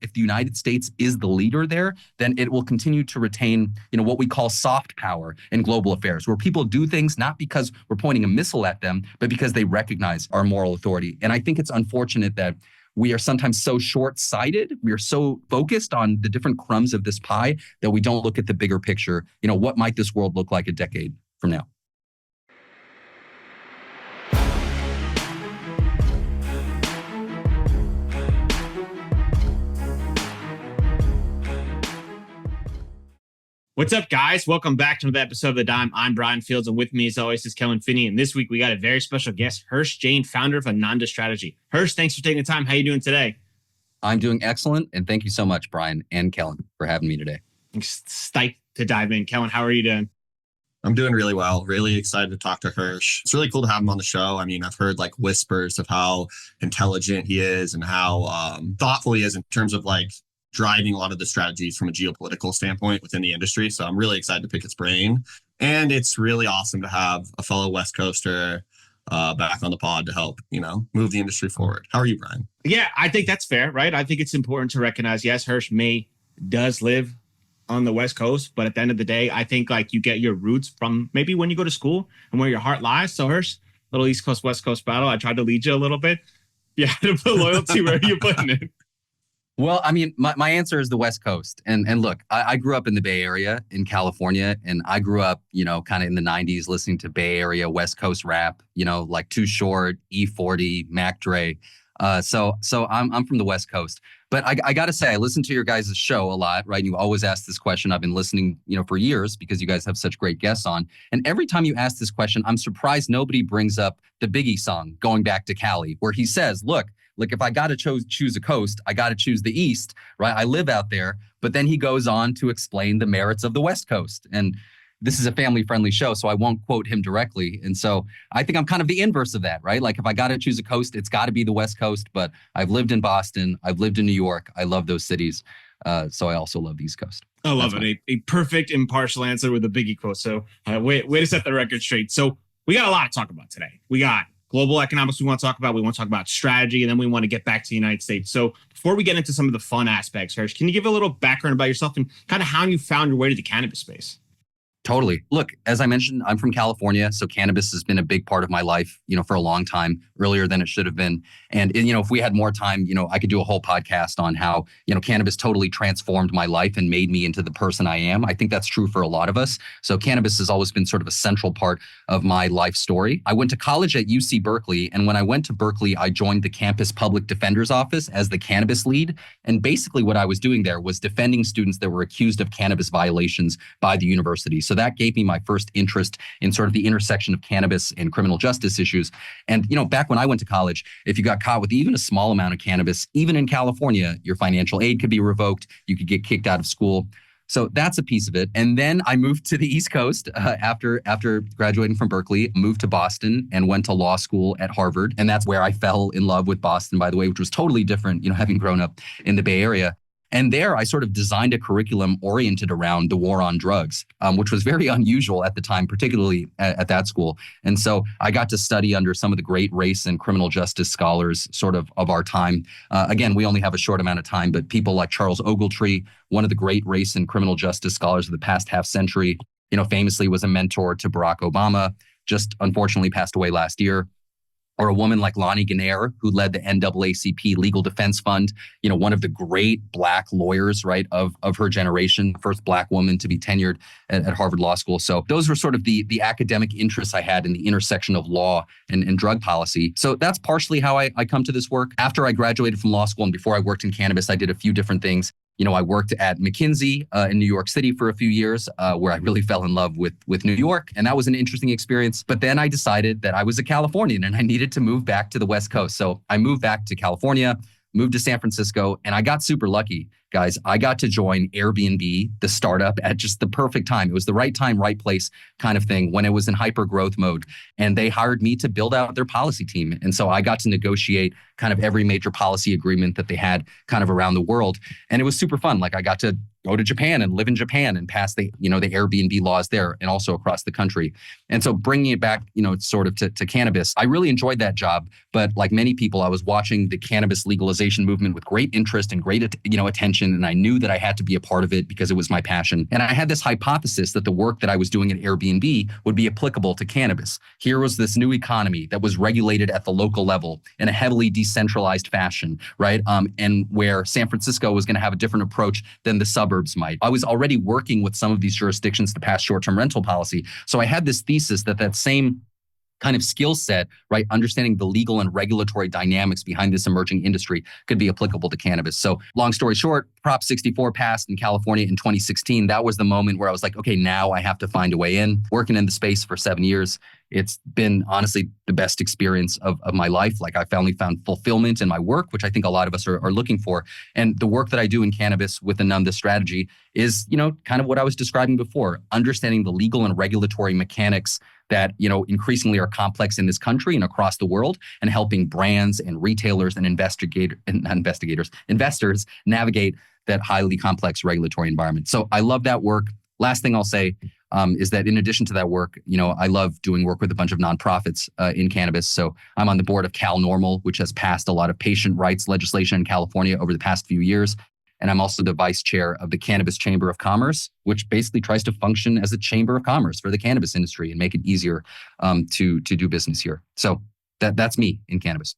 if the United States is the leader there, then it will continue to retain, what we call soft power in global affairs, where people do things not because we're pointing a missile at them, but because they recognize our moral authority. And I think it's unfortunate that we are sometimes so short-sighted. We are so focused on the different crumbs of this pie that we don't look at the bigger picture. What might this world look like a decade from now? What's up, guys? Welcome back to another episode of The Dime. I'm Brian Fields, and with me, as always, is Kellen Finney. And this week, we got a very special guest, Hirsh Jain, founder of Ananda Strategy. Hirsh, thanks for taking the time. How are you doing today? I'm doing excellent, and thank you so much, Brian and Kellen, for having me today. I'm stoked to dive in. Kellen, how are you doing? I'm doing really well. Really excited to talk to Hirsh. It's really cool to have him on the show. I mean, I've heard whispers of how intelligent he is and how thoughtful he is in terms of driving a lot of the strategies from a geopolitical standpoint within the industry. So I'm really excited to pick his brain. And it's really awesome to have a fellow West Coaster back on the pod to help, move the industry forward. How are you, Brian? Yeah, I think that's fair, right? I think it's important to recognize, yes, Hirsh does live on the West Coast, but at the end of the day, I think you get your roots from maybe when you go to school and where your heart lies. So Hirsh, little East Coast, West Coast battle. I tried to lead you a little bit. Yeah, to put loyalty where you're putting it. Well, I mean, my answer is the West Coast. And look, I grew up in the Bay Area in California, and I grew up, kind of in the 90s listening to Bay Area West Coast rap, like Too Short, E40, Mac Dre. So I'm from the West Coast. But I got to say, I listen to your guys' show a lot, right? You always ask this question. I've been listening, for years because you guys have such great guests on. And every time you ask this question, I'm surprised nobody brings up the Biggie song, Going Back to Cali, where he says, look, if I got to choose a coast, I got to choose the East, right? I live out there. But then he goes on to explain the merits of the West Coast. And this is a family-friendly show, so I won't quote him directly. And so I think I'm kind of the inverse of that, right? If I got to choose a coast, it's got to be the West Coast. But I've lived in Boston. I've lived in New York. I love those cities. So I also love the East Coast. I love it. A perfect impartial answer with a Biggie quote. So way to set the record straight. So we got a lot to talk about today. We got global economics we want to talk about. We want to talk about strategy, and then we want to get back to the United States. So before we get into some of the fun aspects, Hirsh, can you give a little background about yourself and kind of how you found your way to the cannabis space? Totally. Look, as I mentioned, I'm from California, so cannabis has been a big part of my life, for a long time, earlier than it should have been. And, if we had more time, I could do a whole podcast on how, cannabis totally transformed my life and made me into the person I am. I think that's true for a lot of us. So cannabis has always been sort of a central part of my life story. I went to college at UC Berkeley, and when I went to Berkeley, I joined the campus public defender's office as the cannabis lead. And basically what I was doing there was defending students that were accused of cannabis violations by the university. So that gave me my first interest in sort of the intersection of cannabis and criminal justice issues. And, back when I went to college, if you got caught with even a small amount of cannabis, even in California, your financial aid could be revoked. You could get kicked out of school. So that's a piece of it. And then I moved to the East Coast after graduating from Berkeley, moved to Boston and went to law school at Harvard. And that's where I fell in love with Boston, by the way, which was totally different, having grown up in the Bay Area. And there I sort of designed a curriculum oriented around the war on drugs, which was very unusual at the time, particularly at that school. And so I got to study under some of the great race and criminal justice scholars sort of our time. Again, we only have a short amount of time, but people like Charles Ogletree, one of the great race and criminal justice scholars of the past half century, famously was a mentor to Barack Obama, just unfortunately passed away last year. Or a woman like Lonnie Gannair, who led the NAACP Legal Defense Fund, one of the great Black lawyers, right, of her generation, first Black woman to be tenured at Harvard Law School. So those were sort of the academic interests I had in the intersection of law and drug policy. So that's partially how I come to this work. After I graduated from law school and before I worked in cannabis, I did a few different things. I worked at McKinsey in New York City for a few years, where I really fell in love with New York. And that was an interesting experience. But then I decided that I was a Californian and I needed to move back to the West Coast. So I moved back to California, moved to San Francisco, and I got super lucky guys, I got to join Airbnb, the startup, at just the perfect time. It was the right time, right place kind of thing when it was in hyper growth mode. And they hired me to build out their policy team. And so I got to negotiate kind of every major policy agreement that they had kind of around the world. And it was super fun. Like I got to go to Japan and live in Japan and pass the Airbnb laws there and also across the country. And so bringing it back, sort of to cannabis, I really enjoyed that job. But like many people, I was watching the cannabis legalization movement with great interest and great, attention. And I knew that I had to be a part of it because it was my passion. And I had this hypothesis that the work that I was doing at Airbnb would be applicable to cannabis. Here was this new economy that was regulated at the local level in a heavily decentralized fashion, right? And where San Francisco was going to have a different approach than the suburbs might. I was already working with some of these jurisdictions to pass short-term rental policy. So I had this thesis that same kind of skill set, right, understanding the legal and regulatory dynamics behind this emerging industry could be applicable to cannabis. So long story short, Prop 64 passed in California in 2016. That was the moment where I was like, okay, now I have to find a way in. Working in the space for 7 years, it's been honestly the best experience of my life. Like I finally found fulfillment in my work, which I think a lot of us are looking for. And the work that I do in cannabis with the Nunda strategy is, kind of what I was describing before, understanding the legal and regulatory mechanics that, increasingly are complex in this country and across the world, and helping brands and retailers and investors navigate that highly complex regulatory environment. So I love that work. Last thing I'll say is that in addition to that work, I love doing work with a bunch of nonprofits in cannabis. So I'm on the board of CalNormal, which has passed a lot of patient rights legislation in California over the past few years. And I'm also the vice chair of the Cannabis Chamber of Commerce, which basically tries to function as a chamber of commerce for the cannabis industry and make it easier to do business here. So that's me in cannabis.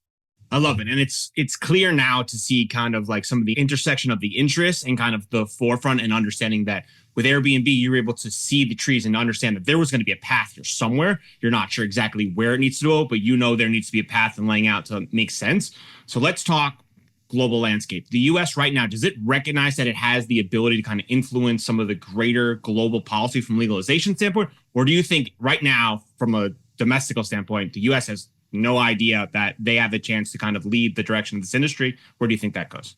I love it. And it's clear now to see kind of like some of the intersection of the interests and kind of the forefront and understanding that with Airbnb, you were able to see the trees and understand that there was going to be a path here somewhere. You're not sure exactly where it needs to go, but there needs to be a path and laying out to make sense. So let's talk global landscape. The US right now, does it recognize that it has the ability to kind of influence some of the greater global policy from legalization standpoint? Or do you think right now, from a domestical standpoint, the US has no idea that they have the chance to kind of lead the direction of this industry? Where do you think that goes?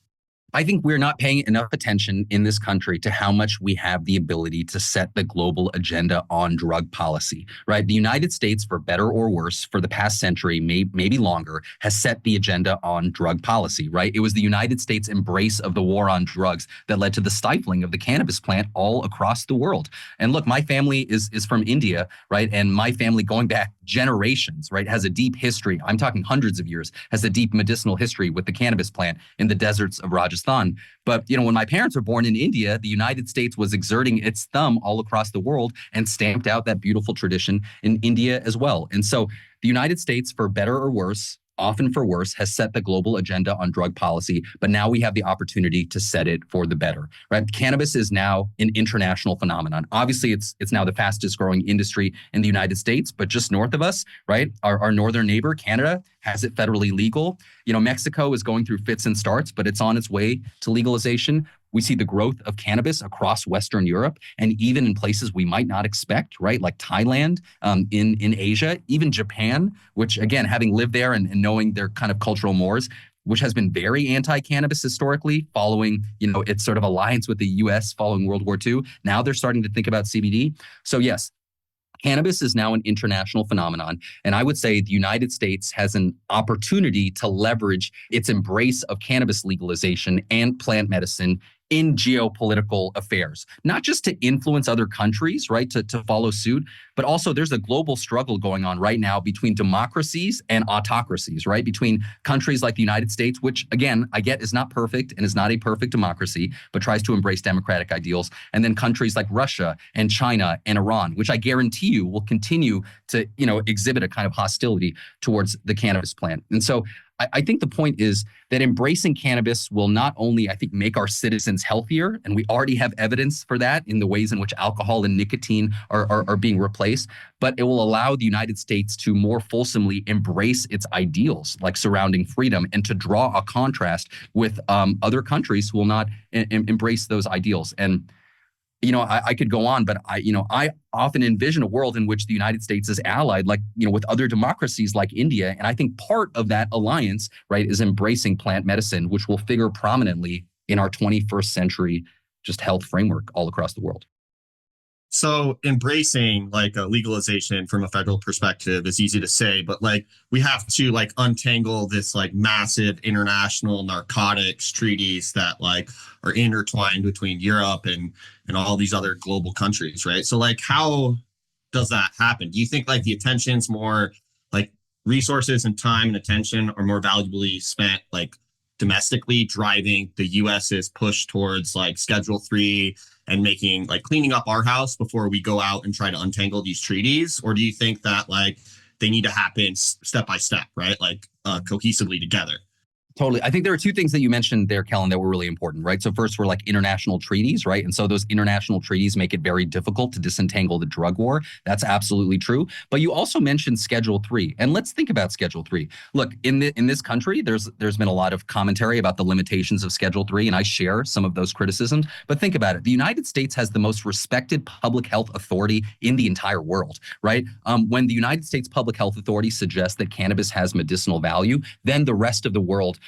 I think we're not paying enough attention in this country to how much we have the ability to set the global agenda on drug policy, right? The United States, for better or worse, for the past century, maybe longer, has set the agenda on drug policy, right? It was the United States' embrace of the war on drugs that led to the stifling of the cannabis plant all across the world. And look, my family is from India, right? And my family, going back generations, right, has a deep history. I'm talking hundreds of years, has a deep medicinal history with the cannabis plant in the deserts of Rajasthan. But, when my parents were born in India, the United States was exerting its thumb all across the world and stamped out that beautiful tradition in India as well. And so the United States, for better or worse, often for worse, has set the global agenda on drug policy, but now we have the opportunity to set it for the better, right? Cannabis is now an international phenomenon. Obviously, it's now the fastest growing industry in the United States, but just north of us, right? Our northern neighbor, Canada, has it federally legal. Mexico is going through fits and starts, but it's on its way to legalization. We see the growth of cannabis across Western Europe and even in places we might not expect, right? Like Thailand, in Asia, even Japan, which again, having lived there and knowing their kind of cultural mores, which has been very anti-cannabis historically, following, its sort of alliance with the US following World War II. Now they're starting to think about CBD. So yes, cannabis is now an international phenomenon. And I would say the United States has an opportunity to leverage its embrace of cannabis legalization and plant medicine in geopolitical affairs, not just to influence other countries, right, to follow suit, but also there's a global struggle going on right now between democracies and autocracies, right, between countries like the United States, which again, I get is not perfect and is not a perfect democracy, but tries to embrace democratic ideals, and then countries like Russia and China and Iran, which I guarantee you will continue to, exhibit a kind of hostility towards the cannabis plant. And so I think the point is that embracing cannabis will not only, I think, make our citizens healthier, and we already have evidence for that in the ways in which alcohol and nicotine are being replaced, but it will allow the United States to more fulsomely embrace its ideals, like surrounding freedom, and to draw a contrast with other countries who will not embrace those ideals. And I could go on, but I often envision a world in which the United States is allied, like, with other democracies like India. And I think part of that alliance, right, is embracing plant medicine, which will figure prominently in our 21st century just health framework all across the world. So embracing like a legalization from a federal perspective is easy to say, but like we have to like untangle this like massive international narcotics treaties that like are intertwined between Europe and all these other global countries, right? So like how does that happen? Do you think like the attention's more like resources and time and attention are more valuably spent like domestically driving the US's push towards like Schedule 3 and making like cleaning up our house before we go out and try to untangle these treaties? Or do you think that like they need to happen step by step, right? Like cohesively together? Totally. I think there are two things that you mentioned there, Kellen, that were really important, right? So first, we're like international treaties, right? And so those international treaties make it very difficult to disentangle the drug war. That's absolutely true. But you also mentioned Schedule 3. And let's think about Schedule 3. Look, in this country, there's been a lot of commentary about the limitations of Schedule 3, and I share some of those criticisms. But think about it. The United States has the most respected public health authority in the entire world, right? When the United States Public Health Authority suggests that cannabis has medicinal value, then the rest of the world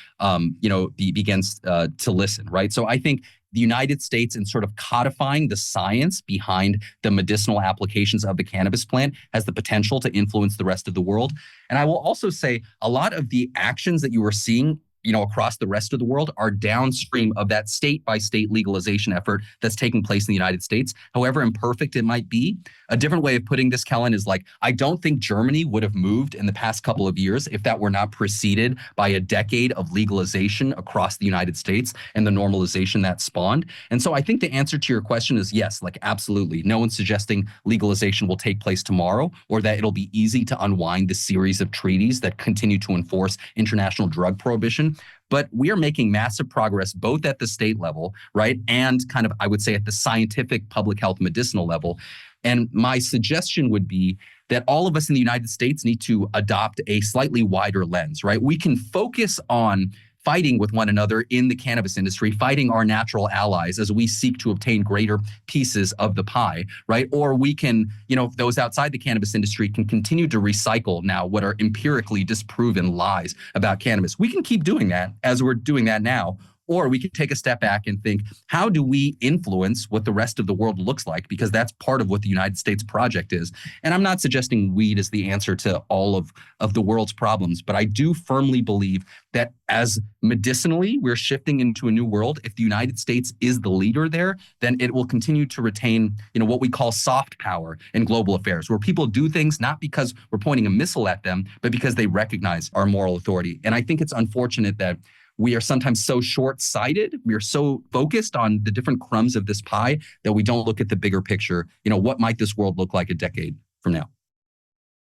begins to listen, right? So I think the United States, in sort of codifying the science behind the medicinal applications of the cannabis plant, has the potential to influence the rest of the world. And I will also say a lot of the actions that you are seeing across the rest of the world are downstream of that state-by-state legalization effort that's taking place in the United States. However imperfect it might be, a different way of putting this, Kellen, is like, I don't think Germany would have moved in the past couple of years if that were not preceded by a decade of legalization across the United States and the normalization that spawned. And so I think the answer to your question is yes, like absolutely. No one's suggesting legalization will take place tomorrow or that it'll be easy to unwind the series of treaties that continue to enforce international drug prohibition. But we are making massive progress both at the state level, right, and kind of, I would say, at the scientific public health medicinal level. And my suggestion would be that all of us in the United States need to adopt a slightly wider lens, right? We can focus on fighting with one another in the cannabis industry, fighting our natural allies as we seek to obtain greater pieces of the pie, right? Or we can, those outside the cannabis industry can continue to recycle now what are empirically disproven lies about cannabis. We can keep doing that as we're doing that now. Or we could take a step back and think, how do we influence what the rest of the world looks like? Because that's part of what the United States project is. And I'm not suggesting weed is the answer to all of the world's problems, but I do firmly believe that as medicinally we're shifting into a new world, if the United States is the leader there, then it will continue to retain, what we call soft power in global affairs, where people do things not because we're pointing a missile at them, but because they recognize our moral authority. And I think it's unfortunate that we are sometimes so short-sighted. We are so focused on the different crumbs of this pie that we don't look at the bigger picture. What might this world look like a decade from now?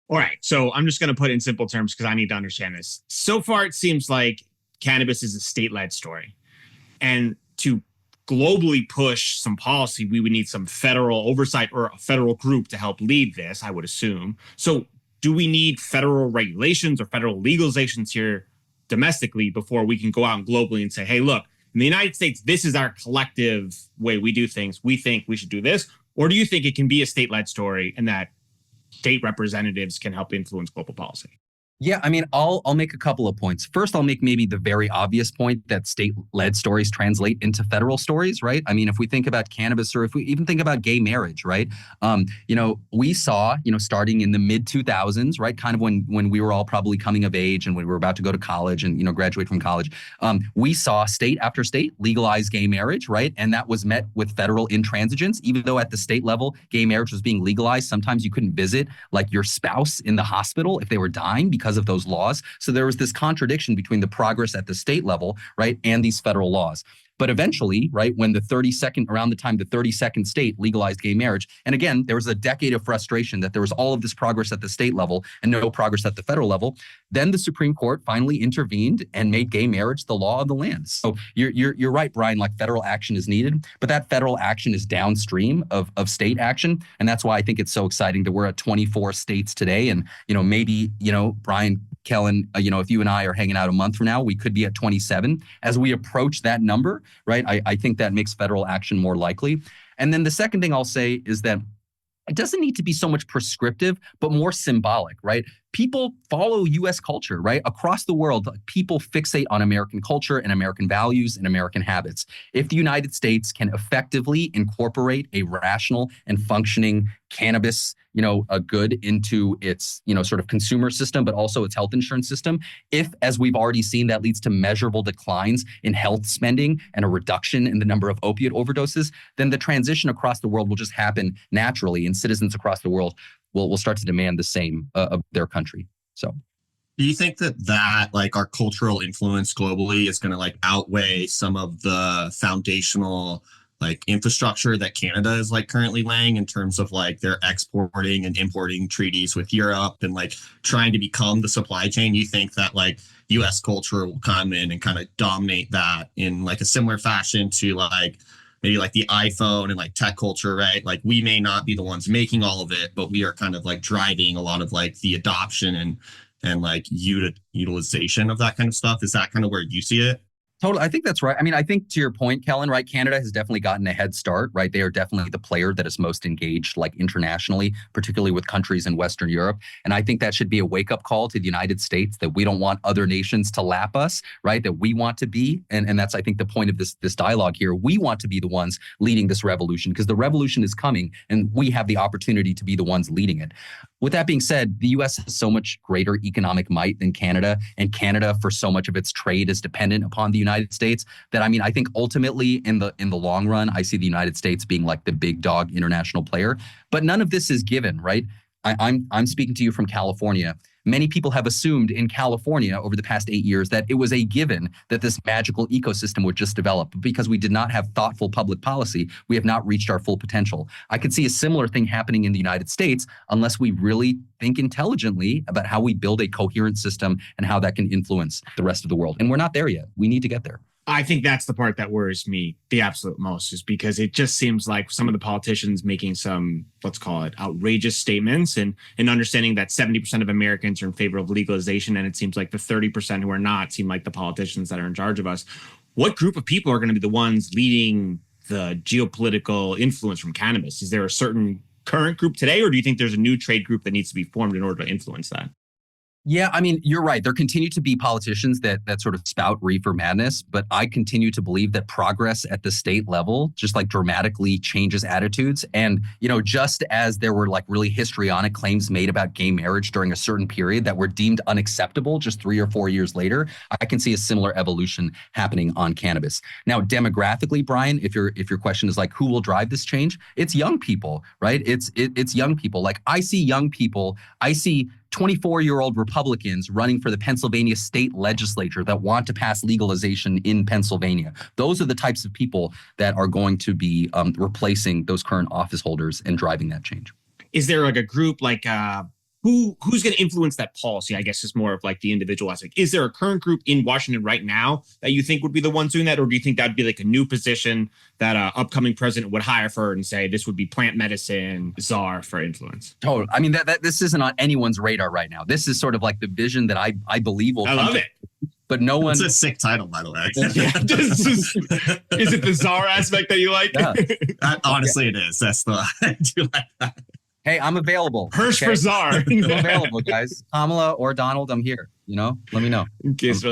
All right. So I'm just going to put it in simple terms because I need to understand this. So far, it seems like cannabis is a state-led story. And to globally push some policy, we would need some federal oversight or a federal group to help lead this, I would assume. So do we need federal regulations or federal legalizations here domestically before we can go out and globally and say, hey, look, in the United States, this is our collective way we do things. We think we should do this. Or do you think it can be a state-led story and that state representatives can help influence global policy? Yeah, I mean, I'll make a couple of points. First, I'll make maybe the very obvious point that state-led stories translate into federal stories, right? I mean, if we think about cannabis or if we even think about gay marriage, right? We saw, starting in the mid-2000s, right? Kind of when we were all probably coming of age and when we were about to go to college and, graduate from college, we saw state after state legalize gay marriage, right? And that was met with federal intransigence, even though at the state level, gay marriage was being legalized. Sometimes you couldn't visit like your spouse in the hospital if they were dying because of those laws. So there was this contradiction between the progress at the state level, right, and these federal laws. But eventually, right, when around the time the 32nd state legalized gay marriage, and again, there was a decade of frustration that there was all of this progress at the state level and no progress at the federal level. Then the Supreme Court finally intervened and made gay marriage the law of the land. So you're right, Brian, like federal action is needed, but that federal action is downstream of state action. And that's why I think it's so exciting that we're at 24 states today. And, maybe, Brian, Kellen, if you and I are hanging out a month from now, we could be at 27. As we approach that number, right, I think that makes federal action more likely. And then the second thing I'll say is that it doesn't need to be so much prescriptive, but more symbolic, right? people follow US culture, right? Across the world, people fixate on American culture and American values and American habits. If the United States can effectively incorporate a rational and functioning cannabis, a good into its, sort of consumer system, but also its health insurance system, if, as we've already seen, that leads to measurable declines in health spending and a reduction in the number of opiate overdoses, then the transition across the world will just happen naturally, and citizens across the world will start to demand the same of their country. So, do you think that like our cultural influence globally is going to like outweigh some of the foundational like infrastructure that Canada is like currently laying in terms of like their exporting and importing treaties with Europe and like trying to become the supply chain? You think that like US culture will come in and kind of dominate that in like a similar fashion to like maybe like the iPhone and like tech culture, right? Like we may not be the ones making all of it, but we are kind of like driving a lot of like the adoption and like utilization of that kind of stuff. Is that kind of where you see it? Totally. I think that's right. I mean, I think to your point, Kellen, right? Canada has definitely gotten a head start, right? They are definitely the player that is most engaged, like internationally, particularly with countries in Western Europe. And I think that should be a wake-up call to the United States that we don't want other nations to lap us, right? That we want to be, and that's, I think, the point of this dialogue here. We want to be the ones leading this revolution because the revolution is coming and we have the opportunity to be the ones leading it. With that being said, the U.S. has so much greater economic might than Canada, and Canada, for so much of its trade, is dependent upon the United States. That, I mean, I think ultimately in the long run, I see the United States being like the big dog international player. But none of this is given, right? I'm speaking to you from California. Many people have assumed in California over the past 8 years that it was a given that this magical ecosystem would just develop. But because we did not have thoughtful public policy, we have not reached our full potential. I could see a similar thing happening in the United States unless we really think intelligently about how we build a coherent system and how that can influence the rest of the world. And we're not there yet. We need to get there. I think that's the part that worries me the absolute most, is because it just seems like some of the politicians making some, let's call it, outrageous statements and understanding that 70% of Americans are in favor of legalization. And it seems like the 30% who are not seem like the politicians that are in charge of us. What group of people are going to be the ones leading the geopolitical influence from cannabis? Is there a certain current group today, or do you think there's a new trade group that needs to be formed in order to influence that? Yeah, I mean, you're right. There continue to be politicians that sort of spout reefer madness, but I continue to believe that progress at the state level just like dramatically changes attitudes. And, just as there were like really histrionic claims made about gay marriage during a certain period that were deemed unacceptable just 3 or 4 years later, I can see a similar evolution happening on cannabis. Now, demographically, Brian, if your question is like who will drive this change, it's young people, right? It's young people. Like I see young people, I see 24-year-old Republicans running for the Pennsylvania state legislature that want to pass legalization in Pennsylvania. Those are the types of people that are going to be replacing those current office holders and driving that change. Is there like a group like who's going to influence that policy? I guess is more of like the individual aspect. Is there a current group in Washington right now that you think would be the ones doing that? Or do you think that'd be like a new position that an upcoming president would hire for and say, this would be plant medicine czar for influence? Totally. I mean, that this isn't on anyone's radar right now. This is sort of like the vision that I believe will I love it. But no one. It's a sick title, by the way. Is it the czar aspect that you like? Yeah. Honestly, it is. That's the I do like that. Hey, I'm available. Hirsh for czar. I'm available, guys. Kamala or Donald, I'm here. Let me know. In case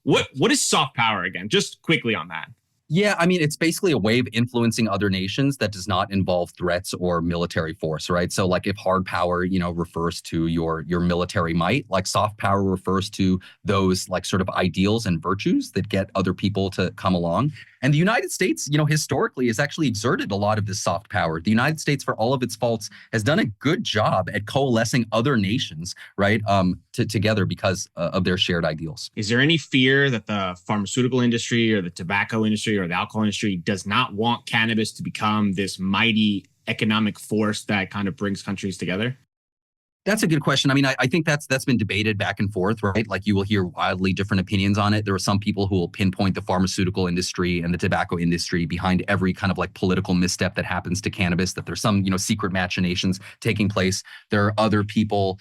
what is soft power again? Just quickly on that. Yeah, I mean, it's basically a way of influencing other nations that does not involve threats or military force, right? So like if hard power, refers to your military might, like soft power refers to those like sort of ideals and virtues that get other people to come along. And the United States, historically has actually exerted a lot of this soft power. The United States, for all of its faults, has done a good job at coalescing other nations, right, together because of their shared ideals. Is there any fear that the pharmaceutical industry or the tobacco industry or the alcohol industry does not want cannabis to become this mighty economic force that kind of brings countries together? That's a good question. I mean, I think that's been debated back and forth, right? Like you will hear wildly different opinions on it. There are some people who will pinpoint the pharmaceutical industry and the tobacco industry behind every kind of like political misstep that happens to cannabis, that there's some, secret machinations taking place. There are other people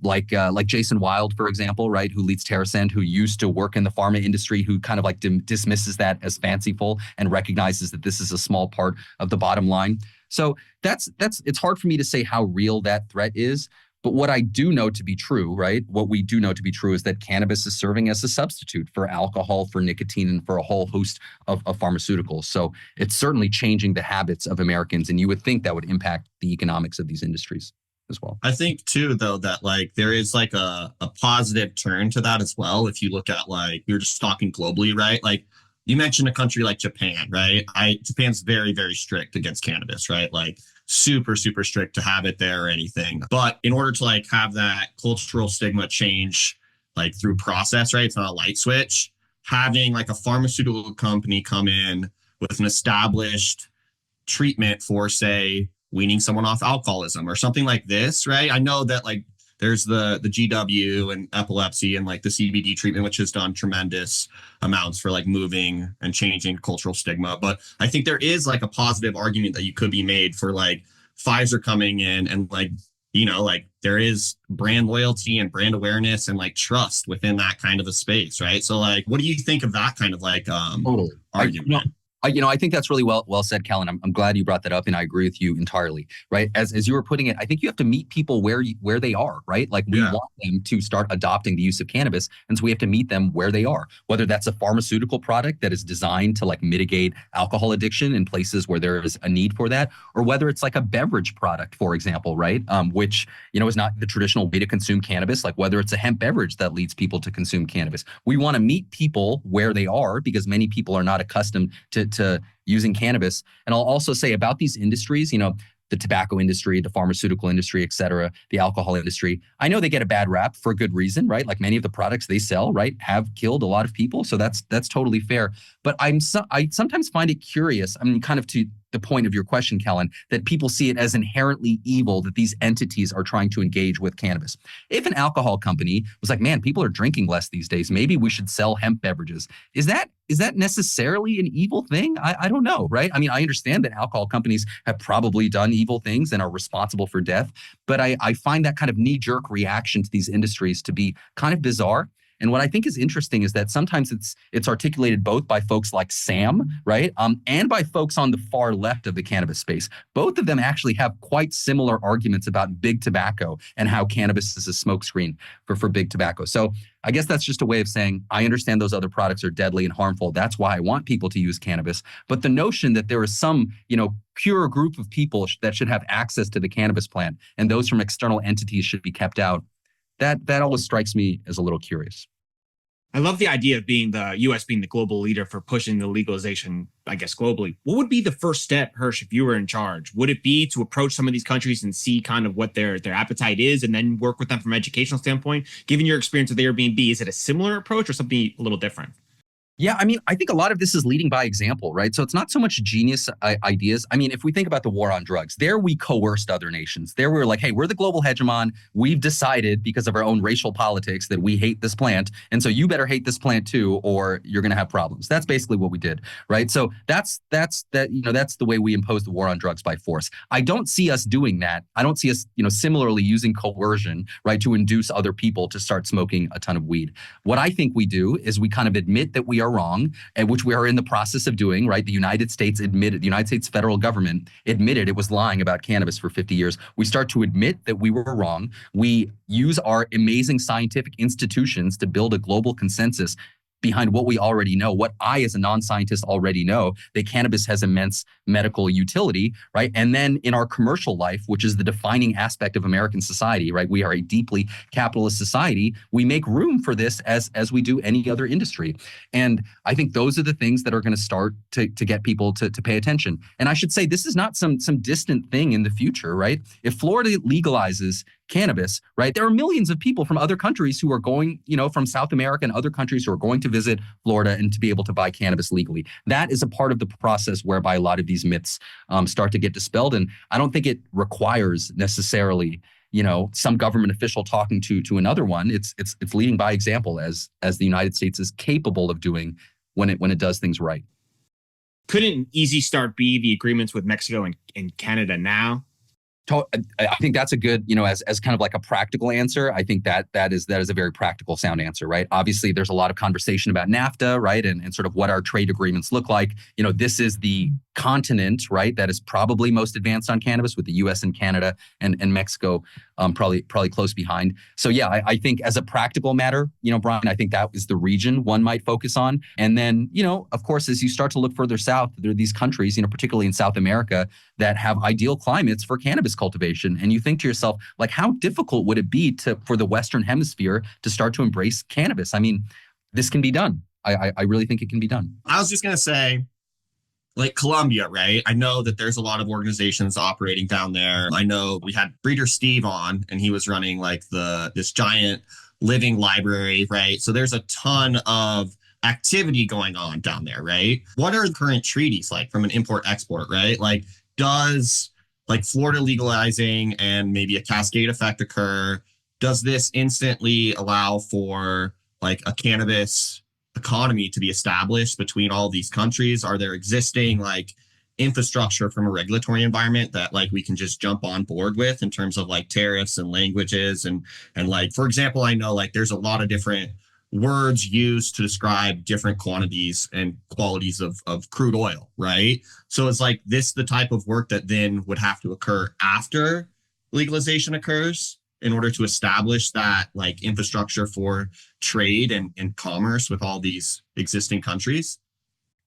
like Jason Wild, for example, right, who leads TerraSend, who used to work in the pharma industry, who kind of like dismisses that as fanciful and recognizes that this is a small part of the bottom line. So it's hard for me to say how real that threat is. But what I do know to be true, right? What we do know to be true is that cannabis is serving as a substitute for alcohol, for nicotine, and for a whole host of pharmaceuticals. So it's certainly changing the habits of Americans. And you would think that would impact the economics of these industries as well. I think too, though, that like there is like a positive turn to that as well. If you look at like, we were just talking globally, right? Like you mentioned a country like Japan, right? Japan's very, very strict against cannabis, right? Like super, super strict to have it there or anything. But in order to like have that cultural stigma change, like through process, right? It's not a light switch. Having like a pharmaceutical company come in with an established treatment for, say, weaning someone off alcoholism or something like this, right? I know that like there's the GW and epilepsy and like the CBD treatment, which has done tremendous amounts for like moving and changing cultural stigma. But I think there is like a positive argument that you could be made for like Pfizer coming in and like, you know, like there is brand loyalty and brand awareness and like trust within that kind of a space, right? So like, what do you think of that kind of like Totally. argument? I think that's really well said, Kellen. I'm glad you brought that up, and I agree with you entirely. Right, as you were putting it, I think you have to meet people where they are. Right, like we want them to start adopting the use of cannabis, and so we have to meet them where they are. Whether that's a pharmaceutical product that is designed to like mitigate alcohol addiction in places where there is a need for that, or whether it's like a beverage product, for example, right, which is not the traditional way to consume cannabis. Like whether it's a hemp beverage that leads people to consume cannabis, we want to meet people where they are because many people are not accustomed to using cannabis. And I'll also say about these industries, the tobacco industry, the pharmaceutical industry, et cetera, the alcohol industry, I know they get a bad rap for a good reason, right? Like many of the products they sell, right, have killed a lot of people. So that's totally fair. But I sometimes find it curious, I mean, kind of to the point of your question, Kellen, that people see it as inherently evil that these entities are trying to engage with cannabis. If an alcohol company was like, man, people are drinking less these days, maybe we should sell hemp beverages. Is that necessarily an evil thing? I don't know, right? I mean, I understand that alcohol companies have probably done evil things and are responsible for death, but I find that kind of knee-jerk reaction to these industries to be kind of bizarre. And what I think is interesting is that sometimes it's articulated both by folks like Sam, right, and by folks on the far left of the cannabis space. Both of them actually have quite similar arguments about big tobacco and how cannabis is a smokescreen for big tobacco. So I guess that's just a way of saying I understand those other products are deadly and harmful. That's why I want people to use cannabis. But the notion that there is some, pure group of people that should have access to the cannabis plant and those from external entities should be kept out, that always strikes me as a little curious. I love the idea of being the U.S. being the global leader for pushing the legalization, I guess, globally. What would be the first step, Hirsh, if you were in charge? Would it be to approach some of these countries and see kind of what their appetite is and then work with them from an educational standpoint? Given your experience with Airbnb, is it a similar approach or something a little different? Yeah, I mean, I think a lot of this is leading by example, right? So it's not so much genius ideas. I mean, if we think about the war on drugs, there we coerced other nations. There we were like, hey, we're the global hegemon. We've decided because of our own racial politics that we hate this plant. And so you better hate this plant too, or you're going to have problems. That's basically what we did, right? So that's the way we imposed the war on drugs by force. I don't see us doing that. I don't see us, similarly using coercion, right, to induce other people to start smoking a ton of weed. What I think we do is we kind of admit that we are wrong, and which we are in the process of doing, right? The United States federal government admitted it was lying about cannabis for 50 years. We start to admit that we were wrong. We use our amazing scientific institutions to build a global consensus behind what we already know, what I as a non-scientist already know, that cannabis has immense medical utility, right? And then in our commercial life, which is the defining aspect of American society, right? We are a deeply capitalist society. We make room for this as we do any other industry. And I think those are the things that are going to start to get people to pay attention. And I should say, this is not some distant thing in the future, right? If Florida legalizes cannabis, right? There are millions of people from other countries who are going, from South America and other countries who are going to visit Florida and to be able to buy cannabis legally. That is a part of the process whereby a lot of these myths start to get dispelled. And I don't think it requires necessarily, some government official talking to another one. It's leading by example as the United States is capable of doing when it does things right. Couldn't an easy start be the agreements with Mexico and Canada now? I think that's a good, as kind of like a practical answer. I think that is a very practical, sound answer, right? Obviously, there's a lot of conversation about NAFTA, right, and sort of what our trade agreements look like. This is the continent, right, that is probably most advanced on cannabis, with the US and Canada and Mexico probably close behind. So yeah, I think as a practical matter, Brian, I think that is the region one might focus on. And then, of course, as you start to look further south, there are these countries, particularly in South America, that have ideal climates for cannabis cultivation. And you think to yourself, like, how difficult would it be for the Western Hemisphere to start to embrace cannabis? I mean, this can be done. I really think it can be done. I was just going to say, like Colombia, right? I know that there's a lot of organizations operating down there. I know we had Breeder Steve on, and he was running like this giant living library, right? So there's a ton of activity going on down there, right? What are the current treaties like from an import-export, right? Like, does like Florida legalizing and maybe a cascade effect occur? Does this instantly allow for like a cannabis economy to be established between all these countries? Are there existing like infrastructure from a regulatory environment that like we can just jump on board with in terms of like tariffs and languages and like, for example, I know like there's a lot of different words used to describe different quantities and qualities of crude oil, right? So it's like this the type of work that then would have to occur after legalization occurs in order to establish that like infrastructure for trade and commerce with all these existing countries?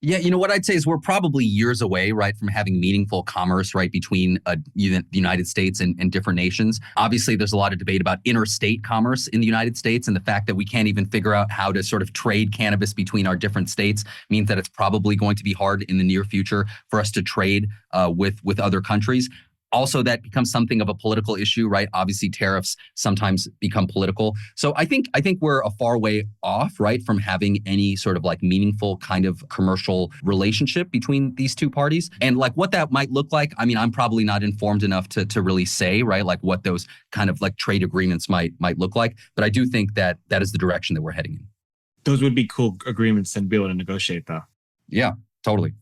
Yeah, what I'd say is we're probably years away, right, from having meaningful commerce, right, between the United States and different nations. Obviously, there's a lot of debate about interstate commerce in the United States, and the fact that we can't even figure out how to sort of trade cannabis between our different states means that it's probably going to be hard in the near future for us to trade with other countries. Also, that becomes something of a political issue, right? Obviously, tariffs sometimes become political. So I think we're a far way off, right, from having any sort of like meaningful kind of commercial relationship between these two parties. And like what that might look like, I mean, I'm probably not informed enough to really say, right, like what those kind of like trade agreements might look like. But I do think that is the direction that we're heading in. Those would be cool agreements and be able to negotiate, though. Yeah, totally.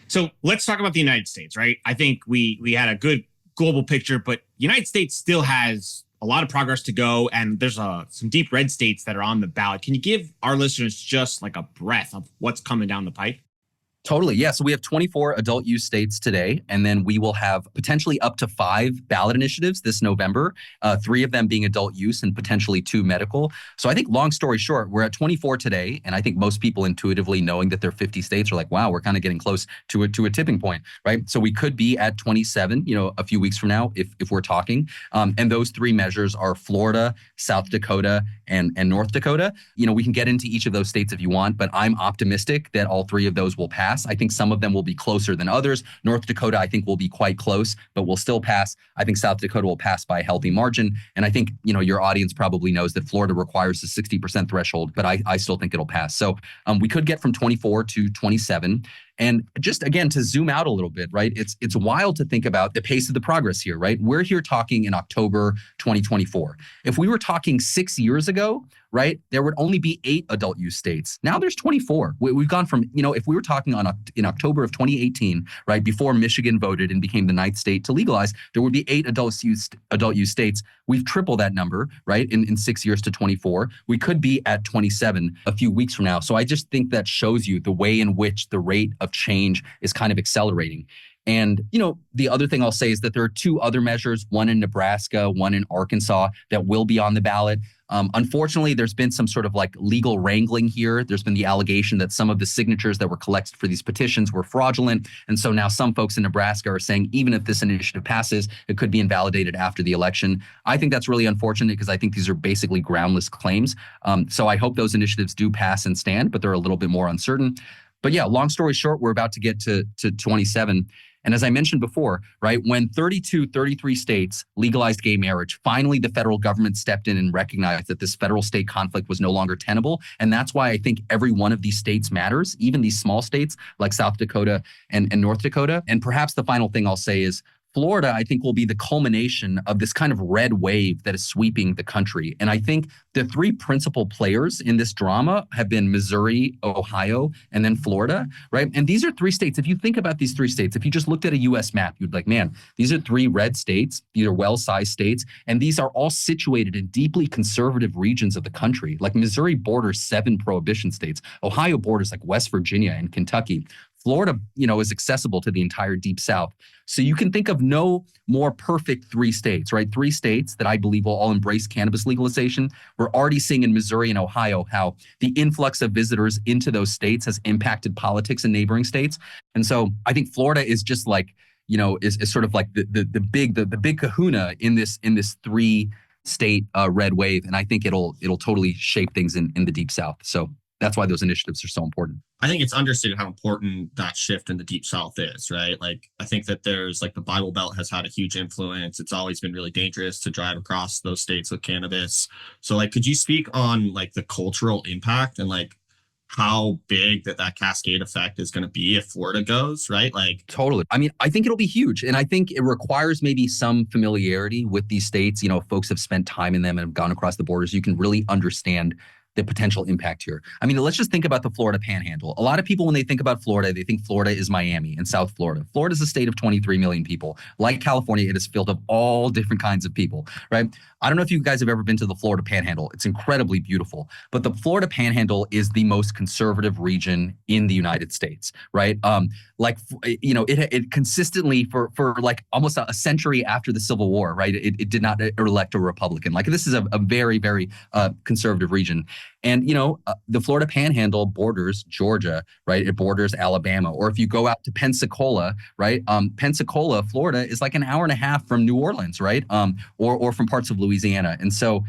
So let's talk about the United States, right? I think we had a good global picture, but the United States still has a lot of progress to go, and there's some deep red states that are on the ballot. Can you give our listeners just like a breath of what's coming down the pipe? Totally. Yeah. So we have 24 adult use states today, and then we will have potentially up to 5 ballot initiatives this November, 3 of them being adult use and potentially 2 medical. So I think long story short, we're at 24 today. And I think most people intuitively knowing that there are 50 states are like, wow, we're kind of getting close to a tipping point, right? So we could be at 27, a few weeks from now if we're talking. And those 3 measures are Florida, South Dakota, and North Dakota. We can get into each of those states if you want, but I'm optimistic that all 3 of those will pass. I think some of them will be closer than others. North Dakota, I think, will be quite close, but will still pass. I think South Dakota will pass by a healthy margin. And I think, your audience probably knows that Florida requires a 60% threshold, but I still think it'll pass. So we could get from 24 to 27. And just again, to zoom out a little bit, right? It's wild to think about the pace of the progress here, right? We're here talking in October 2024. If we were talking 6 years ago, right, there would only be 8 adult use states. Now there's 24. We've gone from, if we were talking in October of 2018, right, before Michigan voted and became the 9th state to legalize, there would be 8 adult use states. We've tripled that number, right, in 6 years to 24. We could be at 27 a few weeks from now. So I just think that shows you the way in which the rate of change is kind of accelerating. And, the other thing I'll say is that there are 2 other measures, one in Nebraska, one in Arkansas, that will be on the ballot. Unfortunately, there's been some sort of like legal wrangling here. There's been the allegation that some of the signatures that were collected for these petitions were fraudulent. And so now some folks in Nebraska are saying, even if this initiative passes, it could be invalidated after the election. I think that's really unfortunate because I think these are basically groundless claims. So I hope those initiatives do pass and stand, but they're a little bit more uncertain. But yeah, long story short, we're about to get to 27. And as I mentioned before, right, when 33 states legalized gay marriage, finally the federal government stepped in and recognized that this federal state conflict was no longer tenable. And that's why I think every one of these states matters, even these small states like South Dakota and North Dakota. And perhaps the final thing I'll say is Florida, I think, will be the culmination of this kind of red wave that is sweeping the country. And I think the 3 principal players in this drama have been Missouri, Ohio, and then Florida, right? And these are 3 states. If you think about these 3 states, if you just looked at a U.S. map, you'd be like, man, these are 3 red states. These are well-sized states. And these are all situated in deeply conservative regions of the country. Like Missouri borders 7 prohibition states. Ohio borders like West Virginia and Kentucky. Florida, is accessible to the entire Deep South. So you can think of no more perfect three states, right? Three states that I believe will all embrace cannabis legalization. We're already seeing in Missouri and Ohio how the influx of visitors into those states has impacted politics in neighboring states. And so I think Florida is just like, is sort of like the big kahuna in this three state red wave. And I think it'll totally shape things in the Deep South. So that's why those initiatives are so important. I think it's understated how important that shift in the Deep South is, right? Like, I think that there's like the Bible Belt has had a huge influence. It's always been really dangerous to drive across those states with cannabis. So like, could you speak on like the cultural impact and like how big that cascade effect is going to be if Florida goes, right? Like, totally. I mean, I think it'll be huge. And I think it requires maybe some familiarity with these states. Folks have spent time in them and have gone across the borders. You can really understand the potential impact here. I mean, let's just think about the Florida Panhandle. A lot of people, when they think about Florida, they think Florida is Miami and South Florida. Florida is a state of 23 million people. Like California, it is filled of all different kinds of people, right? I don't know if you guys have ever been to the Florida Panhandle. It's incredibly beautiful, but the Florida Panhandle is the most conservative region in the United States, right? It consistently for like almost a century after the Civil War, right? It did not elect a Republican. Like, this is a very, very conservative region. And, the Florida Panhandle borders Georgia, right? It borders Alabama. Or if you go out to Pensacola, right? Pensacola, Florida is like an hour and a half from New Orleans, right? Or from parts of Louisiana. And so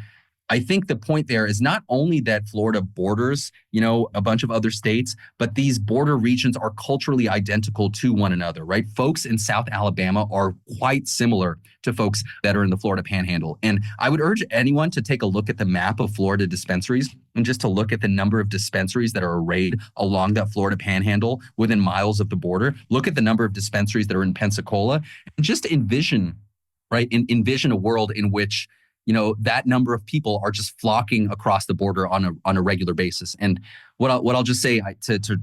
I think the point there is not only that Florida borders, a bunch of other states, but these border regions are culturally identical to one another, right? Folks in South Alabama are quite similar to folks that are in the Florida Panhandle. And I would urge anyone to take a look at the map of Florida dispensaries and just to look at the number of dispensaries that are arrayed along that Florida Panhandle within miles of the border. Look at the number of dispensaries that are in Pensacola and just envision a world in which that number of people are just flocking across the border on a regular basis. And what I'll just say to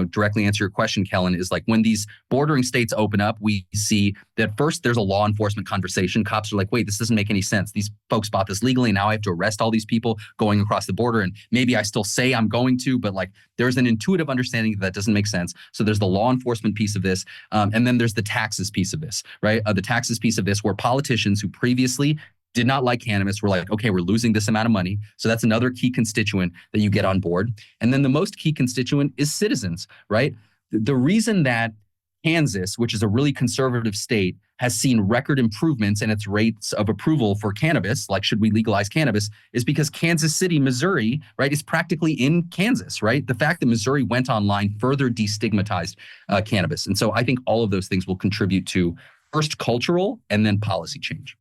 directly answer your question, Kellen, is like when these bordering states open up, we see that first there's a law enforcement conversation. Cops are like, wait, this doesn't make any sense. These folks bought this legally. Now I have to arrest all these people going across the border. And maybe I still say I'm going to, but like there's an intuitive understanding that doesn't make sense. So there's the law enforcement piece of this. And then there's the taxes piece of this, right? The taxes piece of this where politicians who previously did not like cannabis. We're like, okay, we're losing this amount of money. So that's another key constituent that you get on board. And then the most key constituent is citizens, right? The reason that Kansas, which is a really conservative state, has seen record improvements in its rates of approval for cannabis, like should we legalize cannabis, is because Kansas City, Missouri, right, is practically in Kansas, right? The fact that Missouri went online further destigmatized cannabis. And so I think all of those things will contribute to first cultural and then policy change.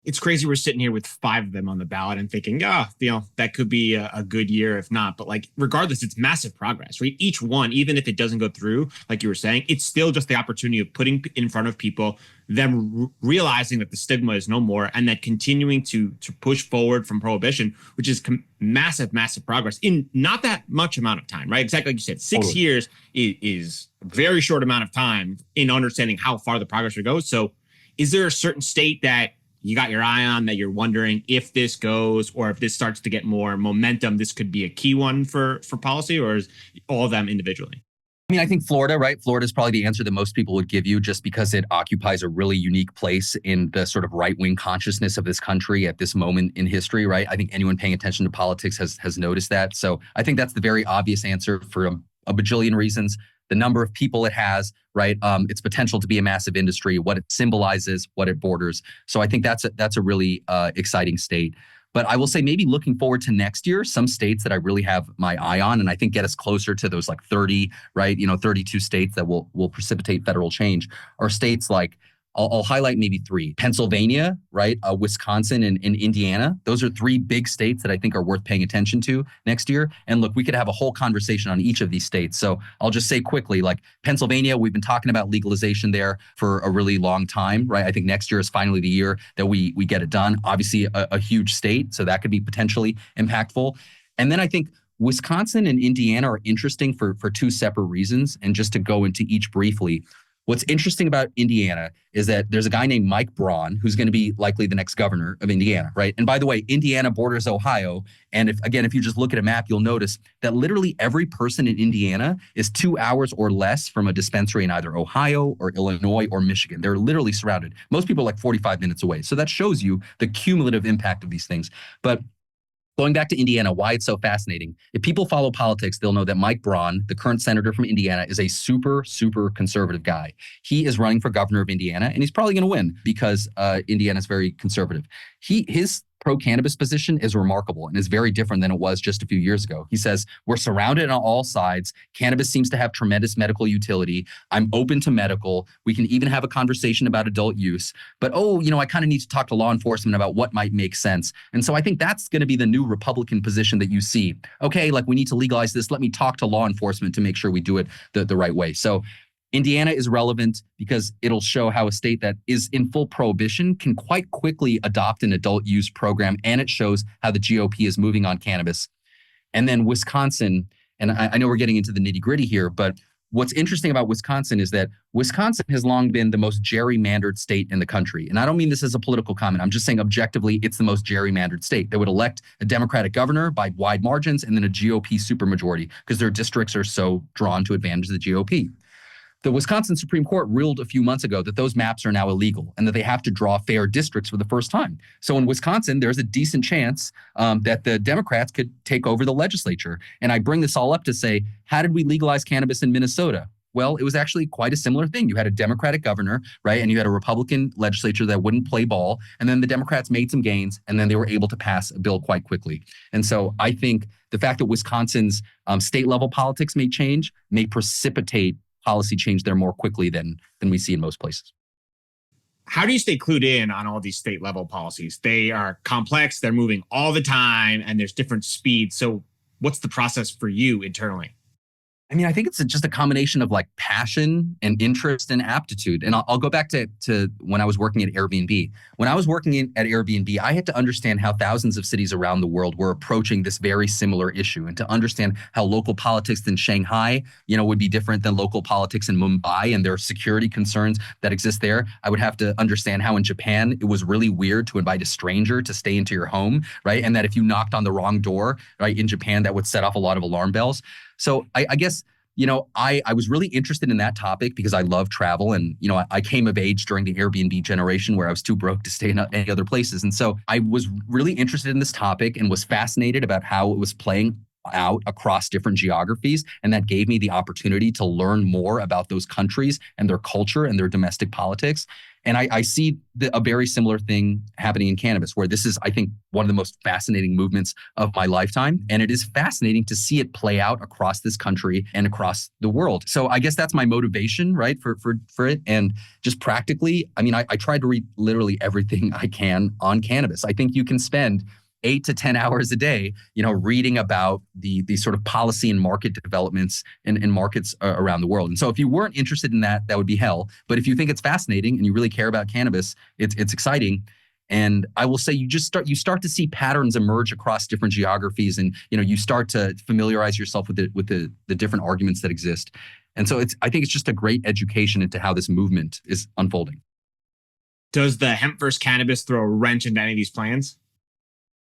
It's crazy we're sitting here with 5 of them on the ballot and thinking, that could be a good year if not. But like, regardless, it's massive progress, right? Each one, even if it doesn't go through, like you were saying, it's still just the opportunity of putting in front of people, them realizing that the stigma is no more and that continuing to push forward from prohibition, which is massive, massive progress in not that much amount of time, right? Exactly like you said, 6 years is a very short amount of time in understanding how far the progress will go. So is there a certain state that you got your eye on that you're wondering if this goes or if this starts to get more momentum, this could be a key one for policy, or is all of them individually? I mean, I think Florida, right? Florida is probably the answer that most people would give you just because it occupies a really unique place in the sort of right-wing consciousness of this country at this moment in history, right? I think anyone paying attention to politics has noticed that. So I think that's the very obvious answer for a bajillion reasons. The number of people it has, right? Its potential to be a massive industry, what it symbolizes, what it borders. So I think that's a really exciting state. But I will say maybe looking forward to next year, some states that I really have my eye on and I think get us closer to those like 30, right? 32 states that will precipitate federal change are states like, I'll highlight maybe 3. Pennsylvania, right? Wisconsin and Indiana. Those are 3 big states that I think are worth paying attention to next year. And look, we could have a whole conversation on each of these states. So I'll just say quickly, like Pennsylvania, we've been talking about legalization there for a really long time, right? I think next year is finally the year that we get it done. Obviously a huge state, so that could be potentially impactful. And then I think Wisconsin and Indiana are interesting for 2 separate reasons. And just to go into each briefly, What's interesting about Indiana is that there's a guy named Mike Braun who's going to be likely the next governor of Indiana, right? And by the way, Indiana borders Ohio. And if you just look at a map, you'll notice that literally every person in Indiana is 2 hours or less from a dispensary in either Ohio or Illinois or Michigan. They're literally surrounded. Most people are like 45 minutes away. So that shows you the cumulative impact of these things. But going back to Indiana, why it's so fascinating. If people follow politics, they'll know that Mike Braun, the current senator from Indiana, is a super, super conservative guy. He is running for governor of Indiana, and he's probably going to win because Indiana is very conservative. His pro-cannabis position is remarkable and is very different than it was just a few years ago. He says, we're surrounded on all sides. Cannabis seems to have tremendous medical utility. I'm open to medical. We can even have a conversation about adult use. But, I kind of need to talk to law enforcement about what might make sense. And so I think that's going to be the new Republican position that you see. Okay, like we need to legalize this. Let me talk to law enforcement to make sure we do it the right way. So Indiana is relevant because it'll show how a state that is in full prohibition can quite quickly adopt an adult use program. And it shows how the GOP is moving on cannabis. And then Wisconsin, and I know we're getting into the nitty gritty here, but what's interesting about Wisconsin is that Wisconsin has long been the most gerrymandered state in the country. And I don't mean this as a political comment. I'm just saying objectively, it's the most gerrymandered state. They would elect a Democratic governor by wide margins and then a GOP supermajority because their districts are so drawn to advantage of the GOP. The Wisconsin Supreme Court ruled a few months ago that those maps are now illegal and that they have to draw fair districts for the first time. So in Wisconsin, there's a decent chance that the Democrats could take over the legislature. And I bring this all up to say, how did we legalize cannabis in Minnesota? Well, it was actually quite a similar thing. You had a Democratic governor, right? And you had a Republican legislature that wouldn't play ball. And then the Democrats made some gains, and then they were able to pass a bill quite quickly. And so I think the fact that Wisconsin's state level politics may change may precipitate policy change there more quickly than we see in most places. How do you stay clued in on all these state level policies? They are complex, they're moving all the time, and there's different speeds. So what's the process for you internally? I mean, I think it's just a combination of like passion and interest and aptitude. And I'll go back to when I was working at Airbnb. When I was working at Airbnb, I had to understand how thousands of cities around the world were approaching this very similar issue, and to understand how local politics in Shanghai, would be different than local politics in Mumbai and there are security concerns that exist there. I would have to understand how in Japan, it was really weird to invite a stranger to stay into your home, right? And that if you knocked on the wrong door, right, in Japan, that would set off a lot of alarm bells. So I guess, I was really interested in that topic because I love travel. And, I came of age during the Airbnb generation where I was too broke to stay in any other places. And so I was really interested in this topic and was fascinated about how it was playing out across different geographies. And that gave me the opportunity to learn more about those countries and their culture and their domestic politics. And I see a very similar thing happening in cannabis, where this is, I think, one of the most fascinating movements of my lifetime. And it is fascinating to see it play out across this country and across the world. So I guess that's my motivation, right, for it. And just practically, I mean, I try to read literally everything I can on cannabis. I think you can spend 8 to 10 hours a day, reading about the sort of policy and market developments in markets around the world. And so if you weren't interested in that, that would be hell. But if you think it's fascinating and you really care about cannabis, it's exciting. And I will say you start to see patterns emerge across different geographies, and you start to familiarize yourself with the different arguments that exist. And so I think it's just a great education into how this movement is unfolding. Does the hemp versus cannabis throw a wrench into any of these plans?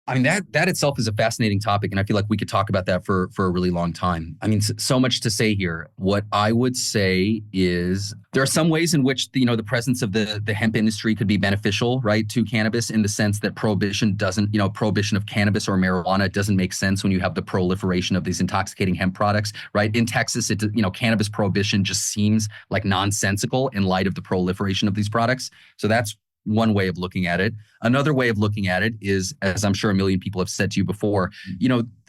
I mean, that itself is a fascinating topic, and I feel like we could talk about that for a really long time. I mean, so much to say here. What I would say is there are some ways in which the presence of the hemp industry could be beneficial, right, to cannabis, in the sense that prohibition of cannabis or marijuana doesn't make sense when you have the proliferation of these intoxicating hemp products, right? In Texas, cannabis prohibition just seems like nonsensical in light of the proliferation of these products. So that's one way of looking at it. Another way of looking at it is, as I'm sure a million people have said to you before,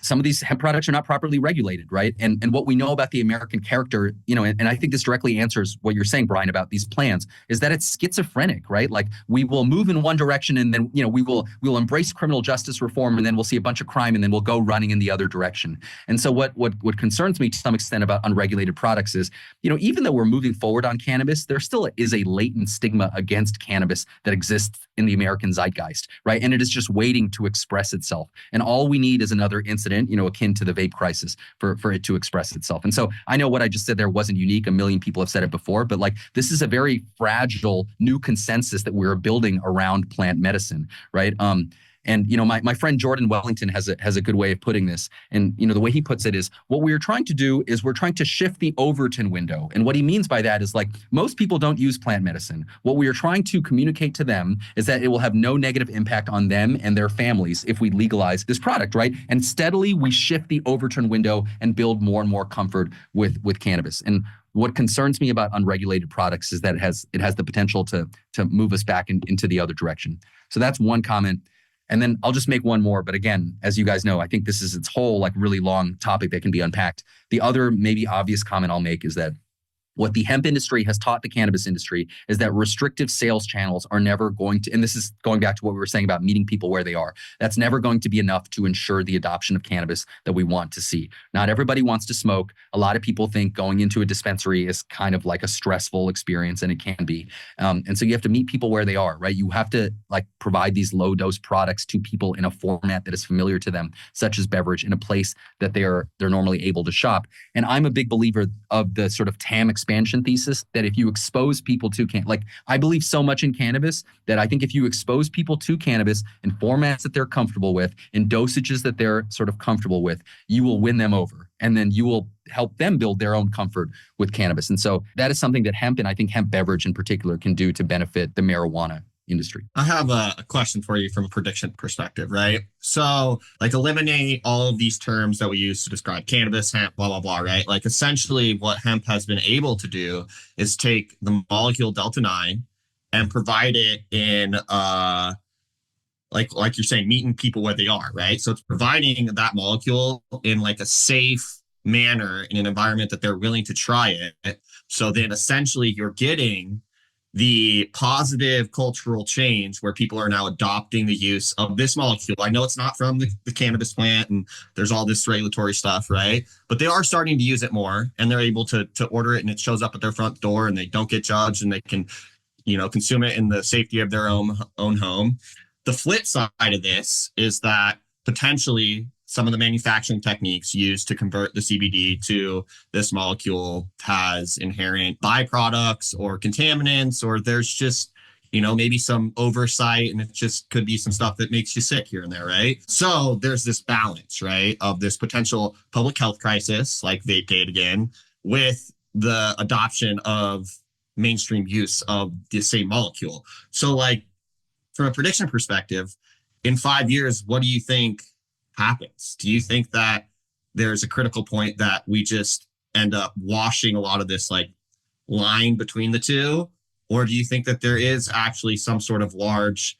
some of these hemp products are not properly regulated, right? And what we know about the American character, and I think this directly answers what you're saying, Brian, about these plans, is that it's schizophrenic, right? Like we will move in one direction and then, we'll embrace criminal justice reform, and then we'll see a bunch of crime and then we'll go running in the other direction. And so what concerns me to some extent about unregulated products is, even though we're moving forward on cannabis, there still is a latent stigma against cannabis that exists in the American zeitgeist, right? And it is just waiting to express itself. And all we need is another incident incident, akin to the vape crisis for it to express itself. And so I know what I just said there wasn't unique. A million people have said it before, but like this is a very fragile new consensus that we're building around plant medicine, right? And my friend Jordan Wellington has a good way of putting this. And the way he puts it is, what we're trying to do is we're trying to shift the Overton window. And what he means by that is like most people don't use plant medicine. What we are trying to communicate to them is that it will have no negative impact on them and their families if we legalize this product, right? And steadily we shift the Overton window and build more and more comfort with cannabis. And what concerns me about unregulated products is that it has the potential to move us back into the other direction. So that's one comment. And then I'll just make one more. But again, as you guys know, I think this is its whole like really long topic that can be unpacked. The other maybe obvious comment I'll make is that what the hemp industry has taught the cannabis industry is that restrictive sales channels are never going to, and this is going back to what we were saying about meeting people where they are, that's never going to be enough to ensure the adoption of cannabis that we want to see. Not everybody wants to smoke. A lot of people think going into a dispensary is kind of like a stressful experience, and it can be. And so you have to meet people where they are, right? You have to like provide these low dose products to people in a format that is familiar to them, such as beverage, in a place that they're normally able to shop. And I'm a big believer of the sort of TAM expansion thesis that if you expose people to I believe so much in cannabis that I think if you expose people to cannabis in formats that they're comfortable with, in dosages that they're sort of comfortable with, you will win them over. And then you will help them build their own comfort with cannabis. And so that is something that hemp, and I think hemp beverage in particular, can do to benefit the marijuana industry. I have a question for you from a prediction perspective, right? So like eliminate all of these terms that we use to describe cannabis, hemp, blah, blah, blah, right? Like essentially what hemp has been able to do is take the molecule Delta-9 and provide it in like you're saying, meeting people where they are, right? So it's providing that molecule in like a safe manner in an environment that they're willing to try it. So then essentially you're getting the positive cultural change where people are now adopting the use of this molecule. I know it's not from the cannabis plant and there's all this regulatory stuff, right? But they are starting to use it more, and they're able to order it, and it shows up at their front door, and they don't get judged, and they can, consume it in the safety of their own home. The flip side of this is that potentially some of the manufacturing techniques used to convert the CBD to this molecule has inherent byproducts or contaminants, or there's just, maybe some oversight, and it just could be some stuff that makes you sick here and there, right? So there's this balance, right, of this potential public health crisis, like Vapegate again, with the adoption of mainstream use of the same molecule. So like from a prediction perspective, in 5 years, what do you think happens? Do you think that there's a critical point that we just end up washing a lot of this like line between the two? Or do you think that there is actually some sort of large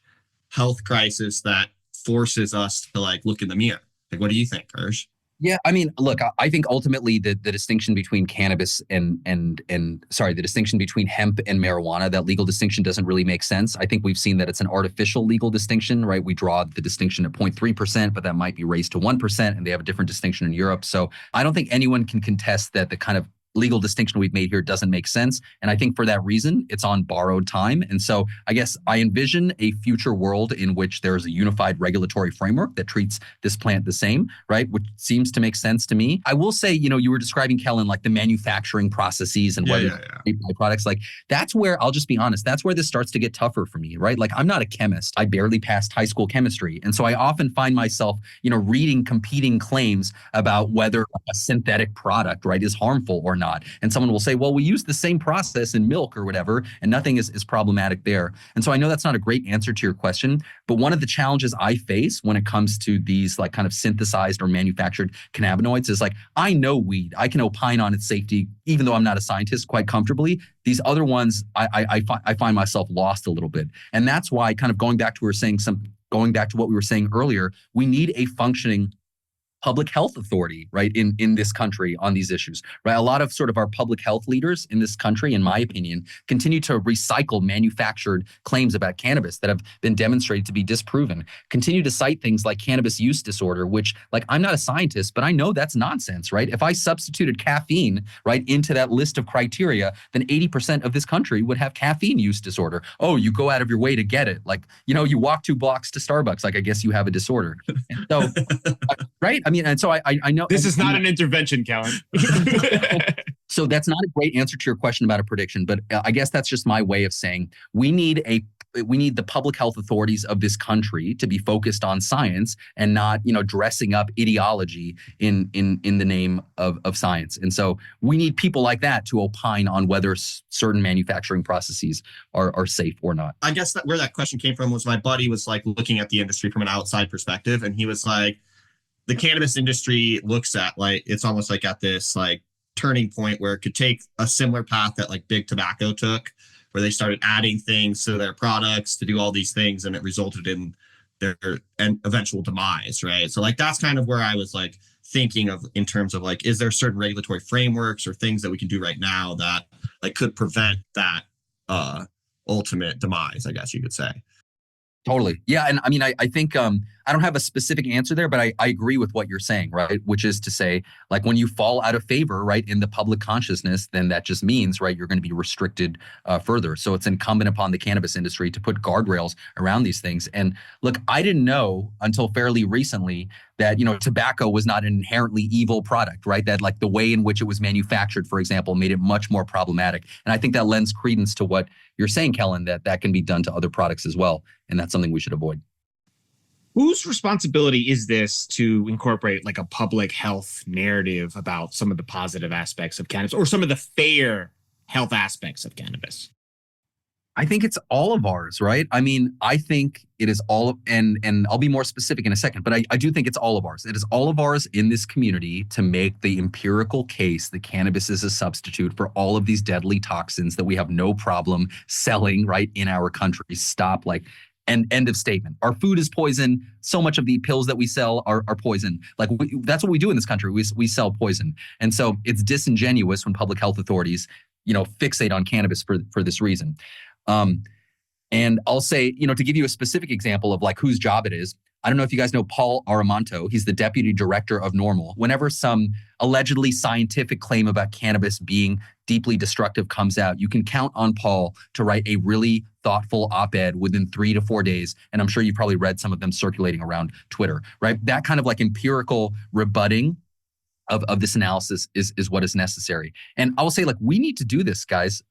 health crisis that forces us to like look in the mirror? Like, what do you think, Hirsh? Yeah, I mean, look, I think ultimately the distinction between cannabis the distinction between hemp and marijuana, that legal distinction doesn't really make sense. I think we've seen that it's an artificial legal distinction, right? We draw the distinction at 0.3%, but that might be raised to 1%, and they have a different distinction in Europe. So I don't think anyone can contest that the kind of legal distinction we've made here doesn't make sense. And I think for that reason, it's on borrowed time. And so I guess I envision a future world in which there's a unified regulatory framework that treats this plant the same, right? Which seems to make sense to me. I will say, you were describing, Kellen, like the manufacturing processes and byproducts. Like that's where, I'll just be honest, that's where this starts to get tougher for me, right? Like I'm not a chemist. I barely passed high school chemistry. And so I often find myself, reading competing claims about whether a synthetic product, right, is harmful or not. And someone will say, well, we use the same process in milk or whatever, and nothing is problematic there. And so I know that's not a great answer to your question, but one of the challenges I face when it comes to these like kind of synthesized or manufactured cannabinoids is like, I know weed. I can opine on its safety, even though I'm not a scientist, quite comfortably. These other ones, I find myself lost a little bit. And that's why kind of going back to what we were saying earlier, we need a functioning public health authority, right, in this country on these issues, right? A lot of sort of our public health leaders in this country, in my opinion, continue to recycle manufactured claims about cannabis that have been demonstrated to be disproven, continue to cite things like cannabis use disorder, which, like, I'm not a scientist, but I know that's nonsense, right? If I substituted caffeine, right, into that list of criteria, then 80% of this country would have caffeine use disorder. Oh, you go out of your way to get it. Like, you walk 2 blocks to Starbucks. Like, I guess you have a disorder. And so, right? I mean, mean, and so I know this is not an intervention, Kellen. So that's not a great answer to your question about a prediction, but I guess that's just my way of saying we need the public health authorities of this country to be focused on science and not, dressing up ideology in the name of science. And so we need people like that to opine on whether certain manufacturing processes are safe or not. I guess where that question came from was my buddy was like looking at the industry from an outside perspective, and he was like, the cannabis industry looks at like it's almost like at this like turning point where it could take a similar path that like big tobacco took, where they started adding things to their products to do all these things, and it resulted in their eventual demise, right? So like that's kind of where I was like thinking of in terms of like, is there certain regulatory frameworks or things that we can do right now that like could prevent that ultimate demise, I guess you could say. Totally. Yeah. And I mean, I think I don't have a specific answer there, but I agree with what you're saying, right? Which is to say, like when you fall out of favor, right, in the public consciousness, then that just means, right, you're going to be restricted further. So it's incumbent upon the cannabis industry to put guardrails around these things. And look, I didn't know until fairly recently that, tobacco was not an inherently evil product, right? That like the way in which it was manufactured, for example, made it much more problematic. And I think that lends credence to what you're saying, Kellen, that can be done to other products as well. And that's something we should avoid. Whose responsibility is this to incorporate like a public health narrative about some of the positive aspects of cannabis or some of the fair health aspects of cannabis? I think it's all of ours, right? I mean, I think it is all, and I'll be more specific in a second, but I do think it's all of ours. It is all of ours in this community to make the empirical case that cannabis is a substitute for all of these deadly toxins that we have no problem selling, right, in our country. Stop, like, and end of statement. Our food is poison. So much of the pills that we sell are poison. Like that's what we do in this country. We sell poison. And so it's disingenuous when public health authorities, fixate on cannabis for this reason. And I'll say, to give you a specific example of like whose job it is, I don't know if you guys know Paul Aramonto. He's the deputy director of NORML. Whenever some allegedly scientific claim about cannabis being deeply destructive comes out, you can count on Paul to write a really thoughtful op-ed within 3 to 4 days. And I'm sure you've probably read some of them circulating around Twitter, right? That kind of like empirical rebutting of this analysis is what is necessary. And I will say, like, we need to do this, guys.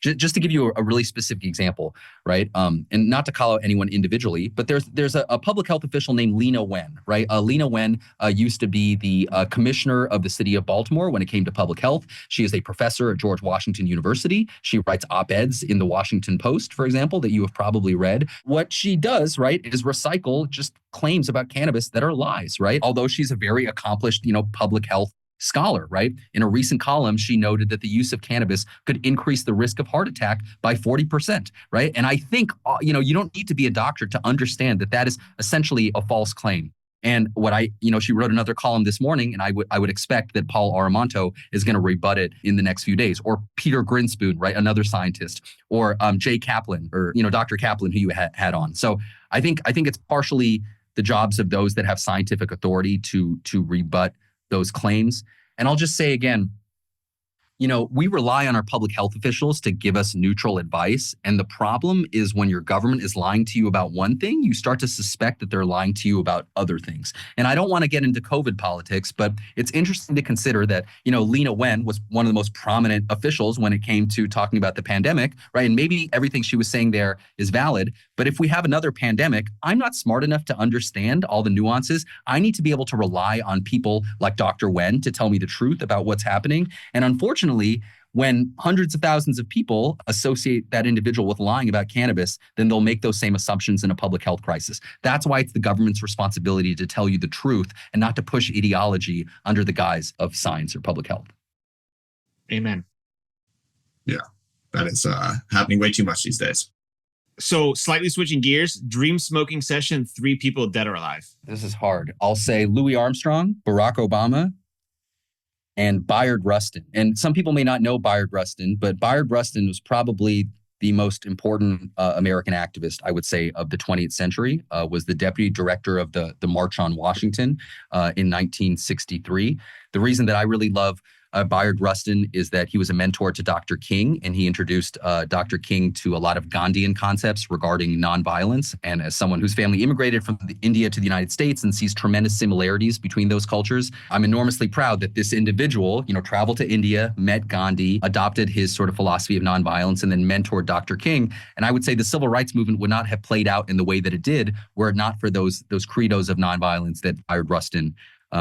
Just to give you a really specific example, right? And not to call out anyone individually, but there's a public health official named Lena Wen, right? Lena Wen used to be the commissioner of the city of Baltimore when it came to public health. She is a professor at George Washington University. She writes op-eds in the Washington Post, for example, that you have probably read. What she does, right, is recycle just claims about cannabis that are lies, right? Although she's a very accomplished, public health scholar, right? In a recent column, she noted that the use of cannabis could increase the risk of heart attack by 40%, right? And I think, you don't need to be a doctor to understand that is essentially a false claim. And what she wrote another column this morning, and I would expect that Paul Aramonto is going to rebut it in the next few days, or Peter Grinspoon, right? Another scientist, or Jay Kaplan, or, Dr. Kaplan, who you had on. So I think it's partially the jobs of those that have scientific authority to rebut those claims. And I'll just say again, we rely on our public health officials to give us neutral advice. And the problem is when your government is lying to you about one thing, you start to suspect that they're lying to you about other things. And I don't want to get into COVID politics, but it's interesting to consider that, Lena Wen was one of the most prominent officials when it came to talking about the pandemic, right? And maybe everything she was saying there is valid. But if we have another pandemic, I'm not smart enough to understand all the nuances. I need to be able to rely on people like Dr. Wen to tell me the truth about what's happening. And unfortunately, when hundreds of thousands of people associate that individual with lying about cannabis, then they'll make those same assumptions in a public health crisis. That's why it's the government's responsibility to tell you the truth and not to push ideology under the guise of science or public health. Amen. Yeah, that is happening way too much these days. So slightly switching gears, dream smoking session, 3 people dead or alive. This is hard. I'll say Louis Armstrong, Barack Obama, and Bayard Rustin. And some people may not know Bayard Rustin, but Bayard Rustin was probably the most important American activist, I would say, of the 20th century, was the deputy director of the March on Washington in 1963. The reason that I really love Bayard Rustin is that he was a mentor to Dr. King, and he introduced Dr. King to a lot of Gandhian concepts regarding nonviolence. And as someone whose family immigrated from India to the United States and sees tremendous similarities between those cultures, I'm enormously proud that this individual, traveled to India, met Gandhi, adopted his sort of philosophy of nonviolence, and then mentored Dr. King. And I would say the civil rights movement would not have played out in the way that it did were it not for those credos of nonviolence that Bayard Rustin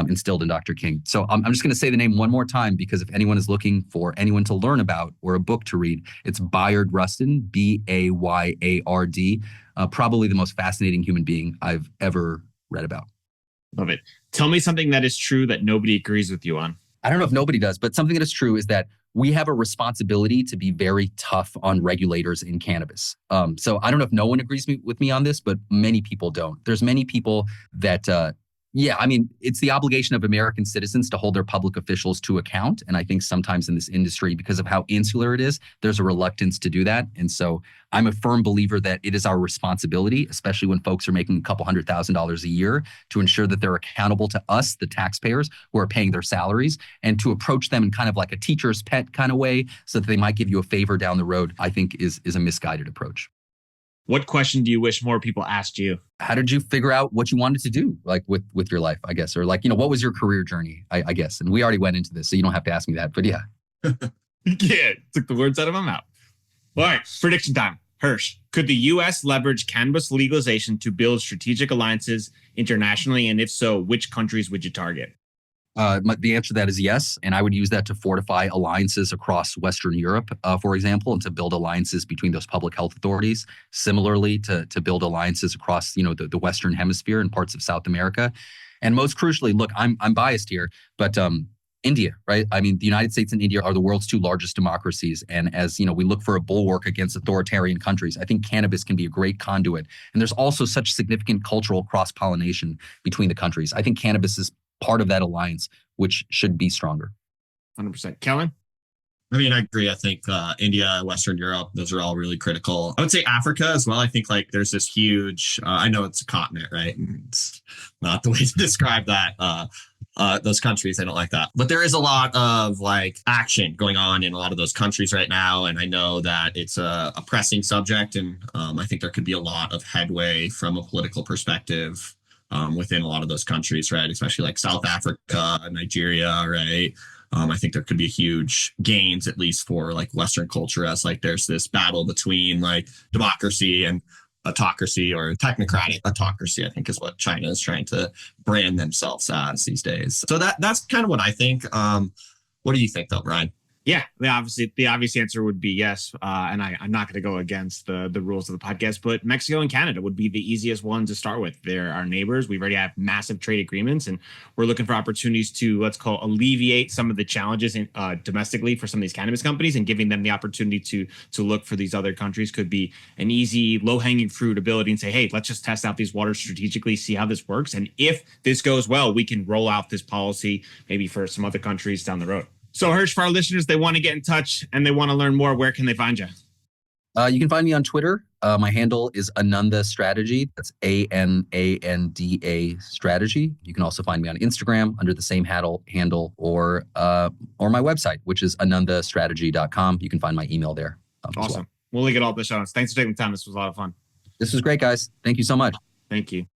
instilled in Dr. King. So I'm just going to say the name one more time, because if anyone is looking for anyone to learn about or a book to read, it's Bayard Rustin, Bayard. Probably the most fascinating human being I've ever read about. Love it. Tell me something that is true that nobody agrees with you on. I don't know if nobody does, but something that is true is that we have a responsibility to be very tough on regulators in cannabis. So I don't know if no one agrees with me on this, but many people don't. There's many people that it's the obligation of American citizens to hold their public officials to account. And I think sometimes in this industry, because of how insular it is, there's a reluctance to do that. And so I'm a firm believer that it is our responsibility, especially when folks are making a couple $100,000 a year, to ensure that they're accountable to us, the taxpayers who are paying their salaries, and to approach them in kind of like a teacher's pet kind of way so that they might give you a favor down the road, I think is a misguided approach. What question do you wish more people asked you? How did you figure out what you wanted to do, like with your life, I guess? Or like, what was your career journey, I guess? And we already went into this, so you don't have to ask me that, but yeah. Yeah, took the words out of my mouth. All right, prediction time. Hirsh, could the U.S. leverage cannabis legalization to build strategic alliances internationally? And if so, which countries would you target? The answer to that is yes. And I would use that to fortify alliances across Western Europe, for example, and to build alliances between those public health authorities. Similarly, to build alliances across, the Western Hemisphere and parts of South America. And most crucially, look, I'm biased here, but India, right? I mean, the United States and India are the world's two largest democracies. And as we look for a bulwark against authoritarian countries, I think cannabis can be a great conduit. And there's also such significant cultural cross-pollination between the countries. I think cannabis is part of that alliance, which should be stronger. 100%. Kellen? I mean, I agree. I think India, Western Europe, those are all really critical. I would say Africa as well. I think there's this huge, I know it's a continent, right? And it's not the way to describe that. Those countries, I don't like that. But there is a lot of action going on in a lot of those countries right now. And I know that it's a pressing subject. And I think there could be a lot of headway from a political perspective within a lot of those countries, right? Especially South Africa, Nigeria, right? I think there could be huge gains, at least for Western culture, as there's this battle between democracy and autocracy, or technocratic autocracy, I think is what China is trying to brand themselves as these days. So that's kind of what I think. What do you think though, Brian? Yeah, the obvious answer would be yes. And I'm not going to go against the rules of the podcast, but Mexico and Canada would be the easiest one to start with. They're our neighbors. We already have massive trade agreements, and we're looking for opportunities to, let's call, alleviate some of the challenges domestically for some of these cannabis companies, and giving them the opportunity to look for these other countries could be an easy, low-hanging fruit ability and say, hey, let's just test out these waters strategically, see how this works. And if this goes well, we can roll out this policy maybe for some other countries down the road. So Hirsh, for our listeners, they want to get in touch and they want to learn more. Where can they find you? You can find me on Twitter. My handle is Ananda Strategy. That's ANANDA Strategy. You can also find me on Instagram under the same handle, or my website, which is anandastrategy.com. You can find my email there. Awesome. We'll link it all to the show notes. Thanks for taking the time. This was a lot of fun. This was great, guys. Thank you so much. Thank you.